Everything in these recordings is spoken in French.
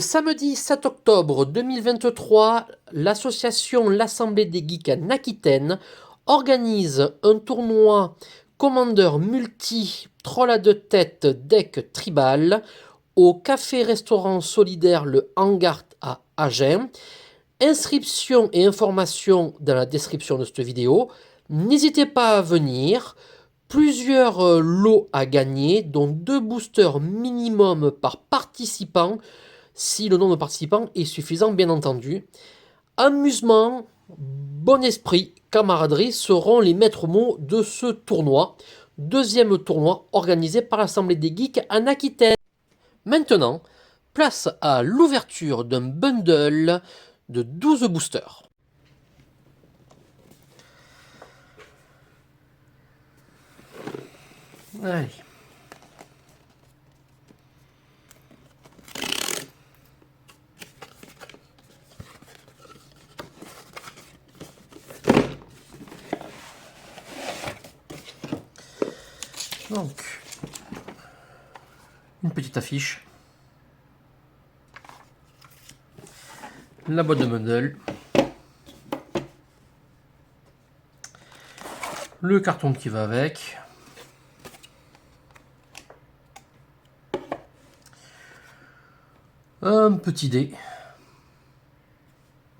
samedi 7 octobre 2023, l'association L'Assemblée des Geeks en Aquitaine organise un tournoi Commander multi troll à deux têtes deck tribal au café-restaurant solidaire Le Hangar à Agen. Inscription et informations dans la description de cette vidéo. N'hésitez pas à venir. Plusieurs lots à gagner, dont 2 boosters minimum par participant, si le nombre de participants est suffisant, bien entendu. Amusement, bon esprit, camaraderie seront les maîtres mots de ce tournoi. Deuxième tournoi organisé par l'Assemblée des Geeks en Aquitaine. Maintenant, place à l'ouverture d'un bundle de 12 boosters. Allez. Donc, une petite affiche, la boîte de bundle, le carton qui va avec, un petit dé.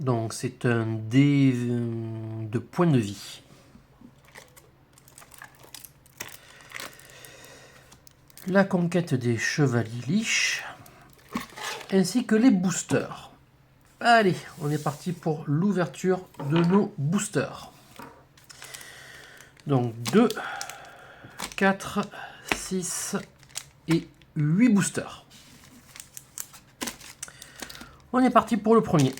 Donc c'est un dé de points de vie. La conquête des chevaliers liches, ainsi que les boosters. Allez, on est parti pour l'ouverture de nos boosters. Donc 2, 4, 6 et 8 boosters. On est parti pour le premier.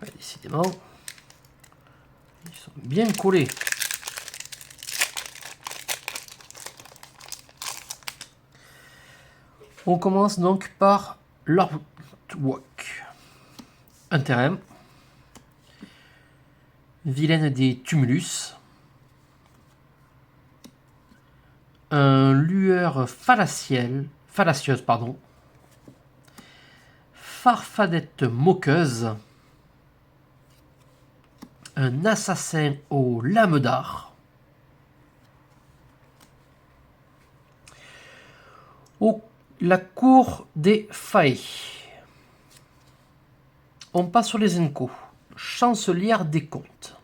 Ouais, décidément, ils sont bien collés. On commence donc par l'artwork. Interim. Vilaine des tumulus. Un lueur fallacieuse, pardon. Farfadette moqueuse. Un assassin aux lames d'art. La cour des failles. On passe sur les encos. Chancelière des comptes.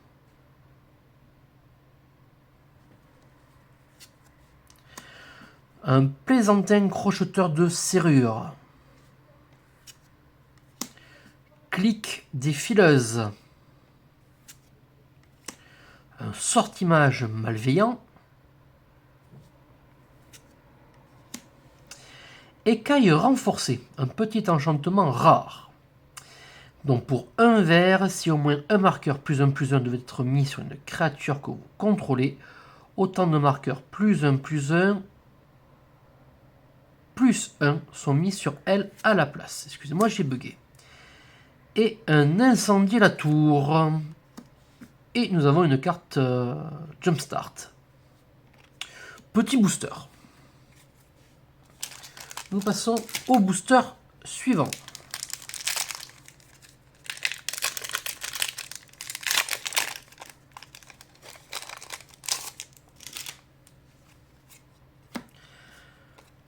Un plaisantin crocheteur de serrures. Clic des fileuses. Un sortimage malveillant. Écaille renforcée, un petit enchantement rare. Donc pour un vert, si au moins un marqueur +1/+1 devait être mis sur une créature que vous contrôlez, autant de marqueurs +1/+1 +1 sont mis sur elle à la place. Excusez-moi, j'ai bugué. Et un incendie la tour. Et nous avons une carte Jumpstart. Petit booster. Nous passons au booster suivant.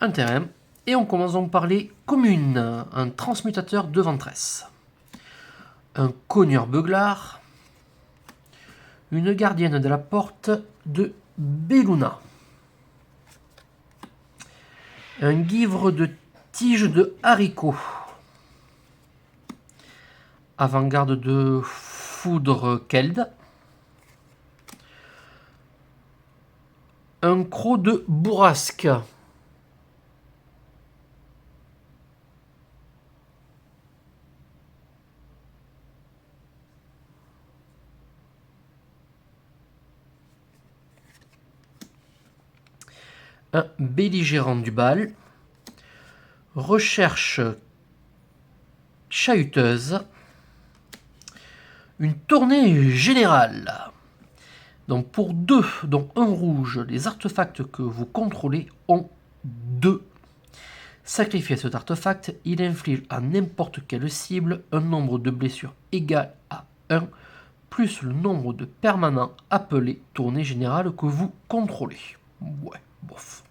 Interim. Et on commence donc par les communes. Un transmutateur de ventresse. Un cogneur beuglard. Une gardienne de la porte de Belluna. Un guivre de tige de haricot. Avant-garde de foudre Keld. Un croc de bourrasque. Un belligérant du bal. Recherche chahuteuse. Une tournée générale. Donc pour 2, dont un rouge, les artefacts que vous contrôlez ont 2. Sacrifiez cet artefact, il inflige à n'importe quelle cible un nombre de blessures égal à 1, plus le nombre de permanents appelés tournée générale que vous contrôlez. Ouais, bof.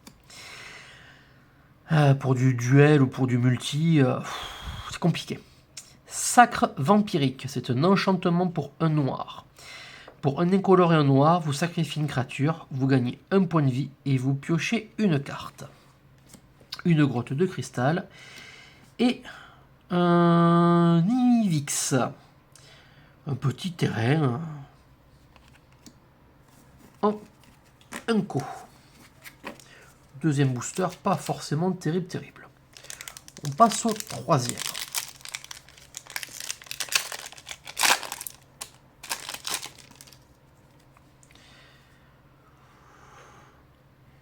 Pour du duel ou pour du multi, c'est compliqué. Sacre vampirique, c'est un enchantement pour un noir. Pour un incolore et un noir, vous sacrifiez une créature, vous gagnez un point de vie et vous piochez une carte. Une grotte de cristal et un Nivix. Un petit terrain en Unco. Deuxième booster, pas forcément terrible. On passe au troisième.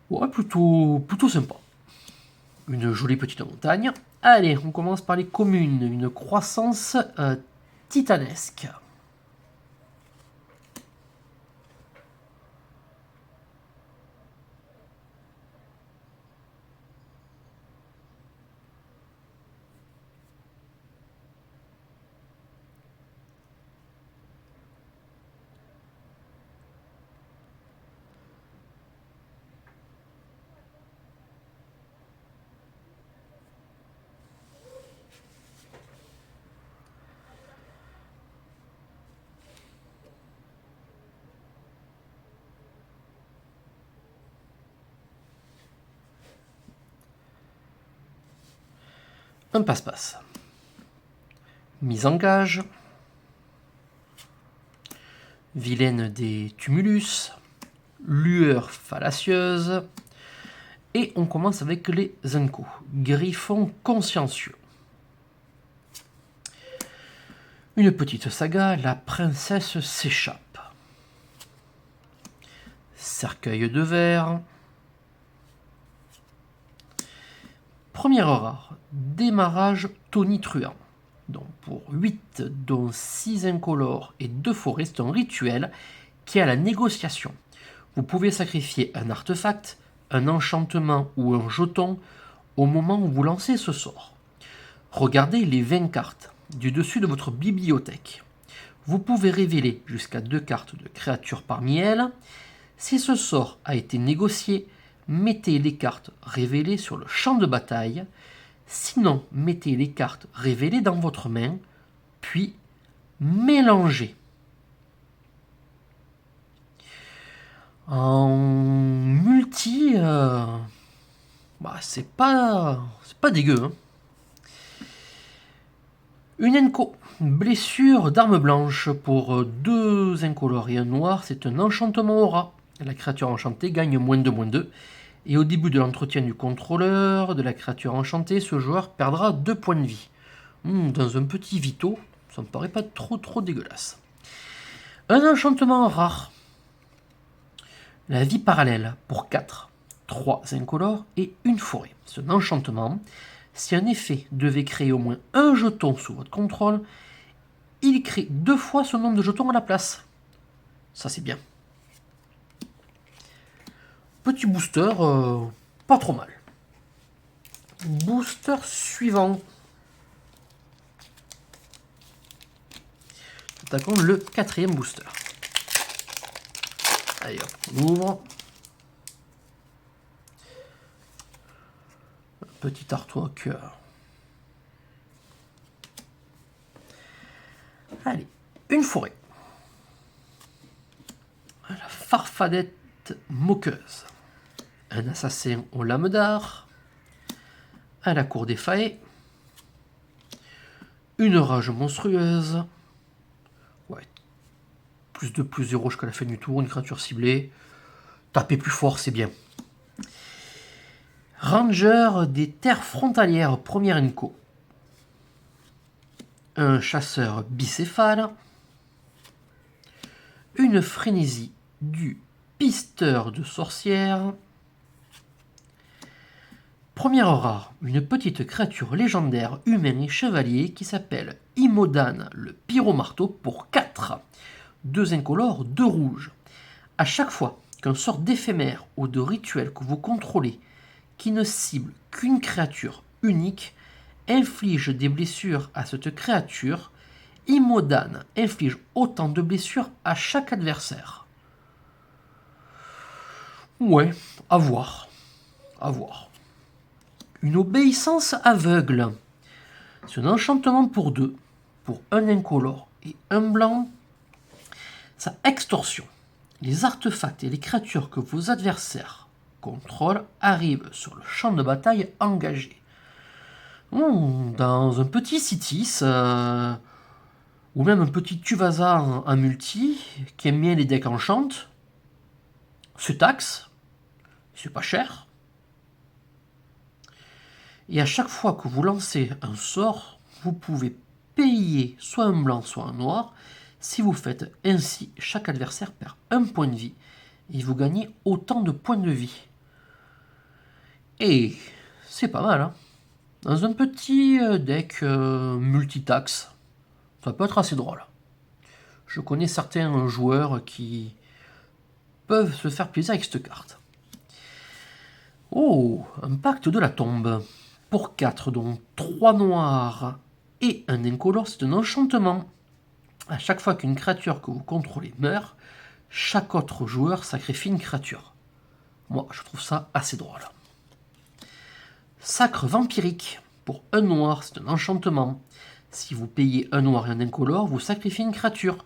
Ouais, plutôt sympa. Une jolie petite montagne. Allez, on commence par les communes. Une croissance titanesque. Un passe-passe. Mise en cage. Vilaine des tumulus. Lueur fallacieuse. Et on commence avec les Zenko. Griffon consciencieux. Une petite saga, la princesse s'échappe. Cercueil de verre. Première rare, démarrage tonitruant. Donc pour 8, dont 6 incolores et 2 forêts, c'est un rituel qui est à la négociation. Vous pouvez sacrifier un artefact, un enchantement ou un jeton au moment où vous lancez ce sort. Regardez les 20 cartes du dessus de votre bibliothèque. Vous pouvez révéler jusqu'à 2 cartes de créatures parmi elles. Si ce sort a été négocié, mettez les cartes révélées sur le champ de bataille. Sinon, mettez les cartes révélées dans votre main, puis mélangez. En multi, c'est pas dégueu. Hein. Une Enco, blessure d'arme blanche pour 2 incolores et un noir, c'est un enchantement aura. La créature enchantée gagne -2/-2. Et au début de l'entretien du contrôleur de la créature enchantée, ce joueur perdra 2 points de vie. Dans un petit vito, ça me paraît pas trop dégueulasse. Un enchantement rare. La vie parallèle pour 4, 3 incolores et une forêt. C'est un enchantement. Si un effet devait créer au moins un jeton sous votre contrôle, il crée 2 fois ce nombre de jetons à la place. Ça c'est bien. Petit booster, pas trop mal. Booster suivant. Attaquons le 4e booster. Allez hop, on ouvre. Petit artwork. Allez, une forêt. La farfadette moqueuse. Un assassin aux lames d'art. À la cour des faées. Une rage monstrueuse. Ouais. +2/+0 jusqu'à la fin du tour. Une créature ciblée. Tapez plus fort, c'est bien. Ranger des terres frontalières, première Enco. Un chasseur bicéphale. Une frénésie du pisteur de sorcières. Première rare, une petite créature légendaire humain et chevalier qui s'appelle Imodan le pyromarteau pour 4. 2 incolores, 2 rouges. À chaque fois qu'un sort d'éphémère ou de rituel que vous contrôlez, qui ne cible qu'une créature unique, inflige des blessures à cette créature, Imodan inflige autant de blessures à chaque adversaire. Ouais, à voir. À voir. Une obéissance aveugle. C'est un enchantement pour 2, pour un incolore et un blanc. Sa extorsion. Les artefacts et les créatures que vos adversaires contrôlent arrivent sur le champ de bataille engagé. Dans un petit Citis, ou même un petit Tuvasa en multi, qui aime bien les decks enchant, c'est taxe, c'est pas cher. Et à chaque fois que vous lancez un sort, vous pouvez payer soit un blanc, soit un noir. Si vous faites ainsi, chaque adversaire perd un point de vie et vous gagnez autant de points de vie. Et c'est pas mal, hein. Dans un petit deck multitaxe, ça peut être assez drôle. Je connais certains joueurs qui peuvent se faire plaisir avec cette carte. Oh, un pacte de la tombe. Pour 4, donc 3 noirs et un incolore, c'est un enchantement. À chaque fois qu'une créature que vous contrôlez meurt, chaque autre joueur sacrifie une créature. Moi, je trouve ça assez drôle. Sacre vampirique. Pour un noir, c'est un enchantement. Si vous payez un noir et un incolore, vous sacrifiez une créature.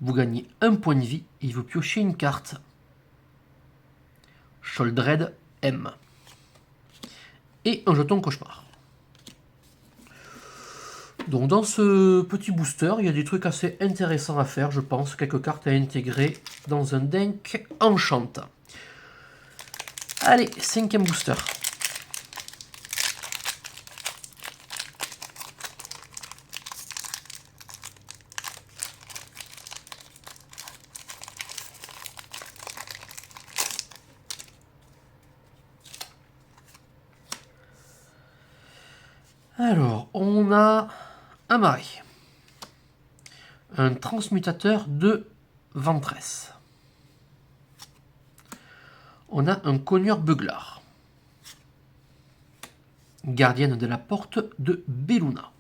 Vous gagnez un point de vie et vous piochez une carte. Sholdred M. Et un jeton cauchemar. Donc dans ce petit booster, il y a des trucs assez intéressants à faire, je pense. Quelques cartes à intégrer dans un deck enchant. Allez, 5e booster. Alors, on a un mari. Un transmutateur de Ventress. On a un cogneur beuglard. Gardienne de la porte de Belluna.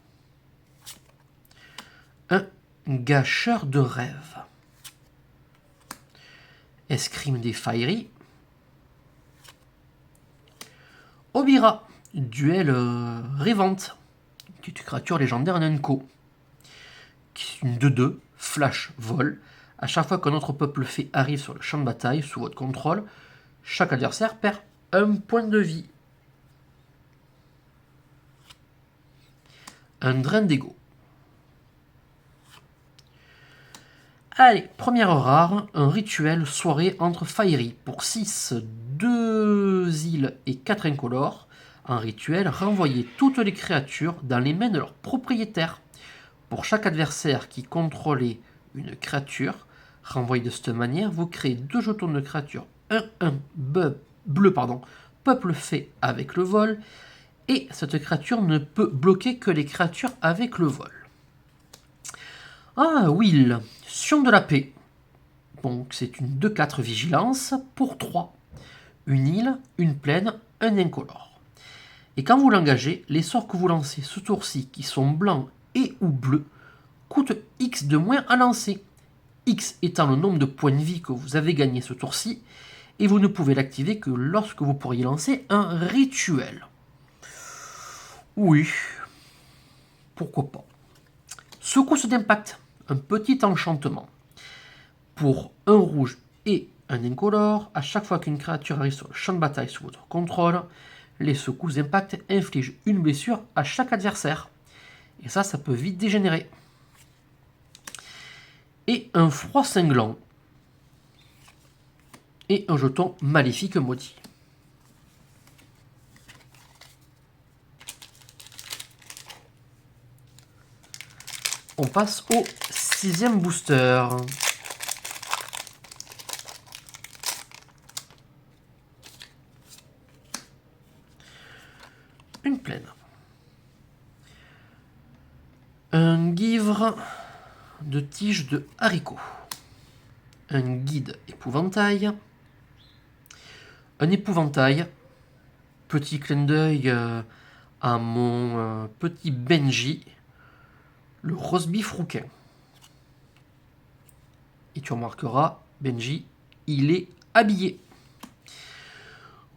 Un gâcheur de rêves. Escrime des Fairies. Obira, duel rêvante. Petite créature légendaire en Unco. Une 2-2, flash, vol. À chaque fois qu'un autre peuple fait arrive sur le champ de bataille sous votre contrôle, chaque adversaire perd un point de vie. Un drain d'ego. Allez, première rare, un rituel soirée entre Fairies. Pour 6, 2 îles et 4 incolores. Un rituel, renvoyez toutes les créatures dans les mains de leurs propriétaires. Pour chaque adversaire qui contrôlait une créature, renvoyé de cette manière, vous créez 2 jetons de créature 1-1 bleu, peuple fait avec le vol, et cette créature ne peut bloquer que les créatures avec le vol. Ah, Will, Sion de la paix. Donc c'est une 2-4 vigilance pour 3. Une île, une plaine, un incolore. Et quand vous l'engagez, les sorts que vous lancez ce tour-ci, qui sont blancs et ou bleus, coûtent X de moins à lancer. X étant le nombre de points de vie que vous avez gagné ce tour-ci, et vous ne pouvez l'activer que lorsque vous pourriez lancer un rituel. Oui, pourquoi pas. Secousse d'impact, un petit enchantement. Pour un rouge et un incolore, à chaque fois qu'une créature arrive sur le champ de bataille sous votre contrôle, les secousses d'impact infligent une blessure à chaque adversaire. Et ça peut vite dégénérer. Et un froid cinglant. Et un jeton maléfique maudit. On passe au 6e booster. Une plaine. Un givre de tige de haricots. un guide épouvantail, un épouvantail, petit clin d'œil à mon petit Benji, le roast-beef rouquin. Et tu remarqueras, Benji, il est habillé.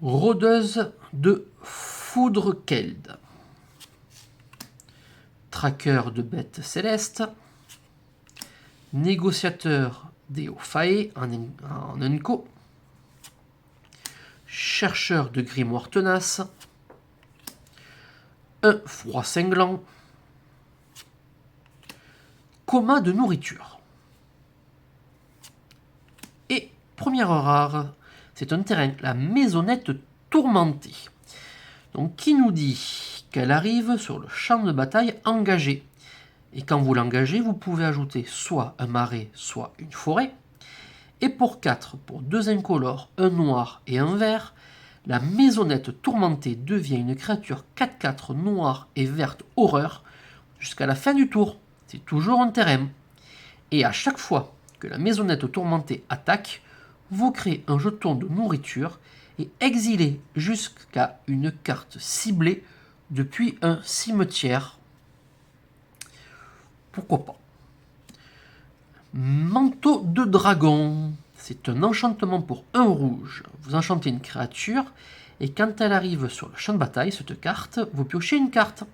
Rôdeuse de Foudrekeld. Traqueur de bêtes célestes. Négociateur d'Eophae en Unco. Chercheur de grimoire tenace. Un froid cinglant. Coma de nourriture. Et première rare, c'est un terrain, la maisonnette tourmentée. Donc qui nous dit qu'elle arrive sur le champ de bataille engagé. Et quand vous l'engagez, vous pouvez ajouter soit un marais, soit une forêt. Et pour 4, pour 2 incolores, un noir et un vert, la maisonnette tourmentée devient une créature 4-4 noire et verte horreur jusqu'à la fin du tour. C'est toujours un terrain. Et à chaque fois que la maisonnette tourmentée attaque, vous créez un jeton de nourriture et exilez jusqu'à une carte ciblée depuis un cimetière. Pourquoi pas. Manteau de dragon. C'est un enchantement pour 1 rouge. Vous enchantez une créature et quand elle arrive sur le champ de bataille, cette carte, vous piochez une carte.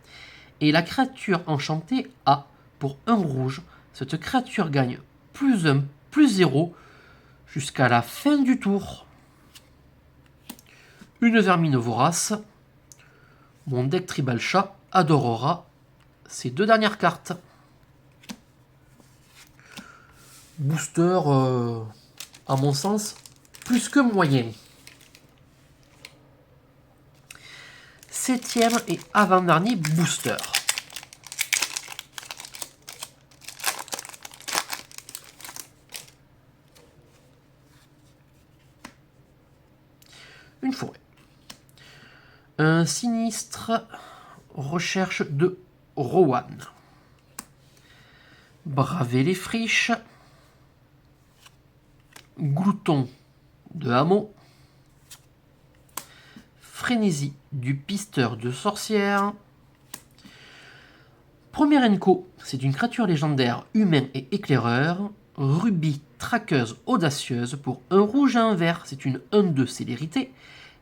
Et la créature enchantée a, pour 1 rouge, cette créature gagne plus 1, plus 0 jusqu'à la fin du tour. Une vermine vorace. Mon deck tribal chat adorera ces 2 dernières cartes. Booster, à mon sens, plus que moyen. 7e et avant-dernier booster. Une forêt. Un sinistre recherche de Rowan. Braver les friches. Glouton de hameau. Frénésie du pisteur de sorcières. Première Enco, c'est une créature légendaire humain et éclaireur. Ruby traqueuse audacieuse pour 1 rouge et 1 vert. C'est une 1-2 célérité.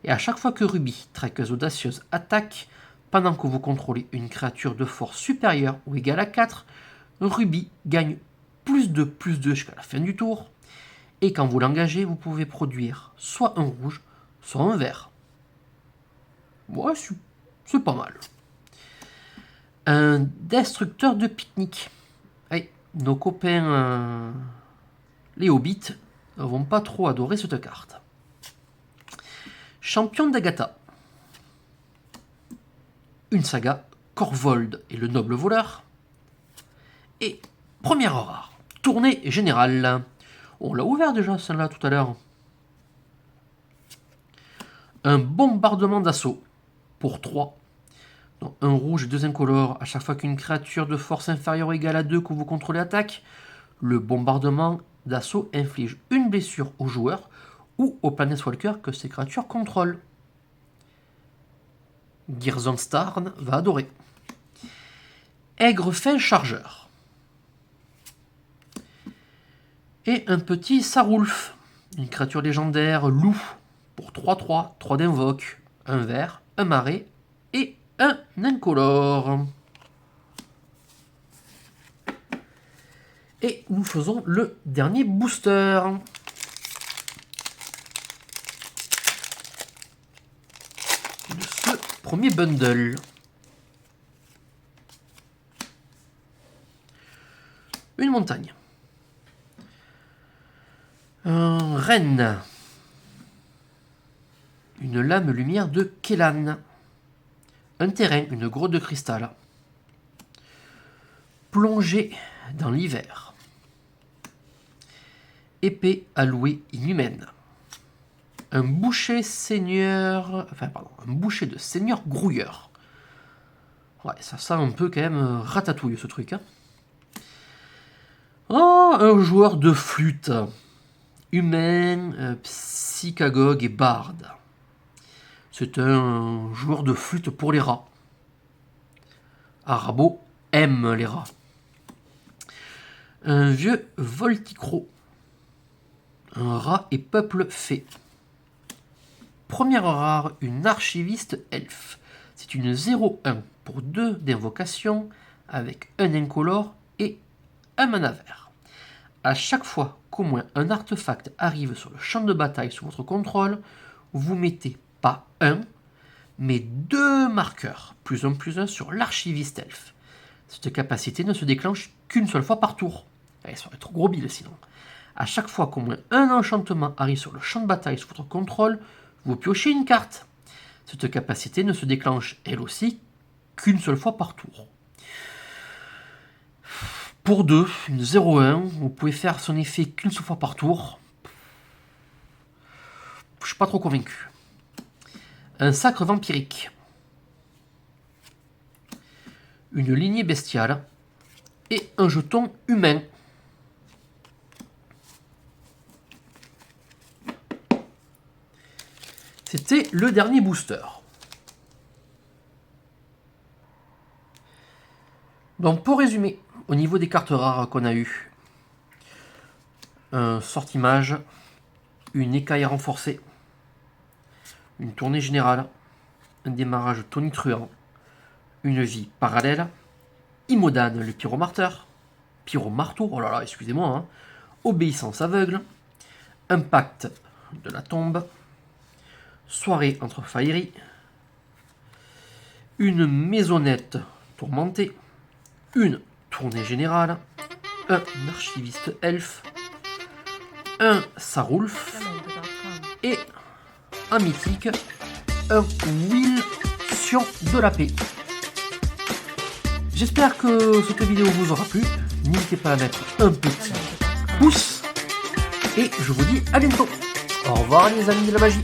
Et à chaque fois que Ruby traqueuse audacieuse attaque, pendant que vous contrôlez une créature de force supérieure ou égale à 4, Ruby gagne plus de jusqu'à la fin du tour. Et quand vous l'engagez, vous pouvez produire soit un rouge, soit un vert. Ouais, c'est pas mal. Un destructeur de pique-nique. Hey, nos copains les hobbits ne vont pas trop adorer cette carte. Champion d'Agatha. Une saga, Corvold et le noble voleur. Et première rare, tournée générale. On l'a ouvert déjà celle-là tout à l'heure. Un bombardement d'assaut pour 3. Donc 1 rouge et 2 incolores. À chaque fois qu'une créature de force inférieure ou égale à 2 que vous contrôlez attaque, le bombardement d'assaut inflige une blessure au joueur ou au Planeswalker que ces créatures contrôlent. Gearzon Starn va adorer. Aigrefin chargeur. Et un petit Sarulf, une créature légendaire loup, pour 3-3, 3 d'invoque, un vert, un marais et un incolore. Et nous faisons le dernier booster. De ce premier bundle. Une montagne. Un renne. Une lame lumière de Kellan. Un terrain, une grotte de cristal. Plongée dans l'hiver. Épée allouée inhumaine. Un boucher seigneur. Un boucher de seigneur grouilleur. Ouais, ça sent un peu quand même ratatouille ce truc. Hein. Oh, un joueur de flûte. humain, psychagogue et barde. C'est un joueur de flûte pour les rats. Arabo aime les rats. Un vieux volticro. Un rat et peuple fée. Première rare, une archiviste elfe. C'est une 0-1 pour 2 d'invocation avec un incolore et un mana vert. À chaque fois qu'au moins un artefact arrive sur le champ de bataille sous votre contrôle, vous mettez pas 1, mais 2 marqueurs, +1/+1 sur l'archiviste elfe. Cette capacité ne se déclenche qu'une seule fois par tour. Elle serait trop gros bile sinon. À chaque fois qu'au moins un enchantement arrive sur le champ de bataille sous votre contrôle, vous piochez une carte. Cette capacité ne se déclenche, elle aussi, qu'une seule fois par tour. Pour 2, une 0-1, vous pouvez faire son effet qu'une seule fois par tour. Je suis pas trop convaincu. Un sacre vampirique. Une lignée bestiale. Et un jeton humain. C'était le dernier booster. Donc pour résumer, au niveau des cartes rares qu'on a eues, un sortimage, une écaille renforcée, une tournée générale, un démarrage tonitruant, une vie parallèle, Imodan le pyromarteur, pyromarteau, oh là là, excusez-moi, hein, obéissance aveugle, impact de la tombe, soirée entre Faerie, une maisonnette tourmentée, une tournée générale, un archiviste elfe, un Sarulf et un mythique, un Will Sion de la paix. J'espère que cette vidéo vous aura plu. N'hésitez pas à mettre un petit pouce et je vous dis à bientôt. Au revoir les amis de la magie.